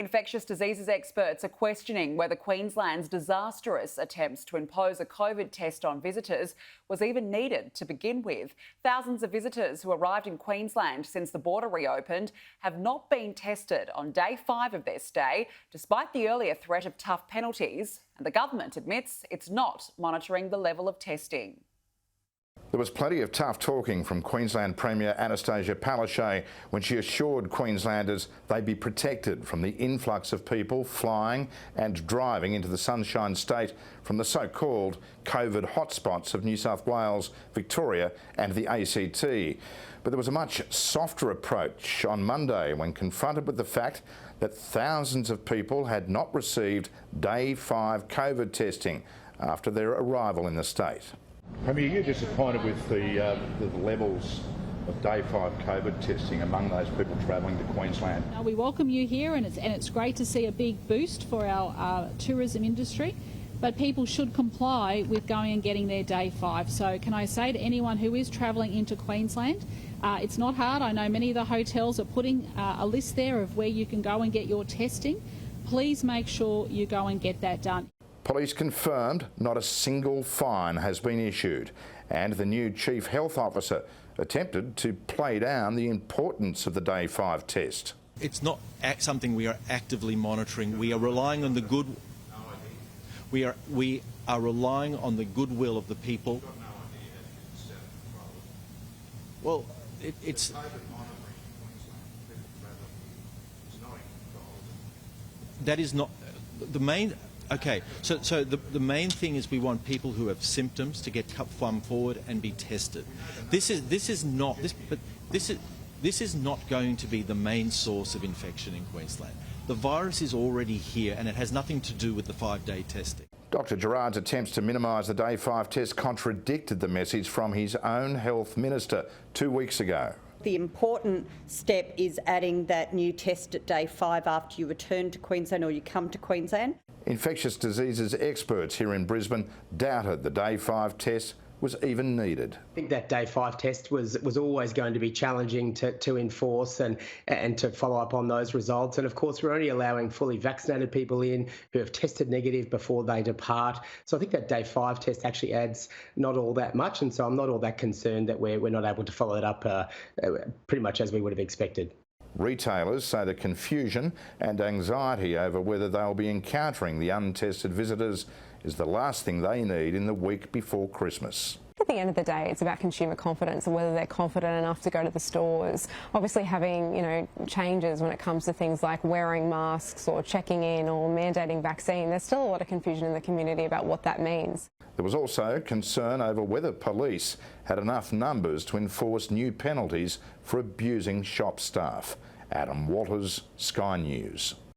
Infectious diseases experts are questioning whether Queensland's disastrous attempts to impose a COVID test on visitors was even needed to begin with. Thousands of visitors who arrived in Queensland since the border reopened have not been tested on day 5 of their stay, despite the earlier threat of tough penalties. And the government admits it's not monitoring the level of testing. There was plenty of tough talking from Queensland Premier Palaszczuk when she assured Queenslanders they'd be protected from the influx of people flying and driving into the Sunshine State from the so-called COVID hotspots of New South Wales, Victoria and the ACT. But there was a much softer approach on Monday when confronted with the fact that thousands of people had not received day 5 COVID testing after their arrival in the state. Premier, you're disappointed with the levels of day 5 COVID testing among those people travelling to Queensland? We welcome you here, and it's great to see a big boost for our tourism industry, but people should comply with going and getting their day 5. So can I say to anyone who is travelling into Queensland, it's not hard. I know many of the hotels are putting a list there of where you can go and get your testing. Please make sure you go and get that done. Police confirmed not a single fine has been issued, and the new Chief Health Officer attempted to play down the importance of the day 5 test. It's not something we are actively monitoring. We are relying on the we are relying on the goodwill of the people. Well, it's that is not the main. Okay, so the main thing is we want people who have symptoms to come forward and be tested. This is not going to be the main source of infection in Queensland. The virus is already here, and it has nothing to do with the 5-day testing. Dr Gerard's attempts to minimise the day 5 test contradicted the message from his own health minister 2 weeks ago. The important step is adding that new test at day 5 after you return to Queensland or you come to Queensland. Infectious diseases experts here in Brisbane doubted the day 5 test was even needed. I think that day 5 test was always going to be challenging to enforce and to follow up on those results. And of course, we're only allowing fully vaccinated people in who have tested negative before they depart. So I think that day 5 test actually adds not all that much. And so I'm not all that concerned that we're not able to follow it up pretty much as we would have expected. Retailers say the confusion and anxiety over whether they'll be encountering the untested visitors is the last thing they need in the week before Christmas. At the end of the day, it's about consumer confidence and whether they're confident enough to go to the stores. Obviously having, changes when it comes to things like wearing masks or checking in or mandating vaccine, there's still a lot of confusion in the community about what that means. There was also concern over whether police had enough numbers to enforce new penalties for abusing shop staff. Adam Walters, Sky News.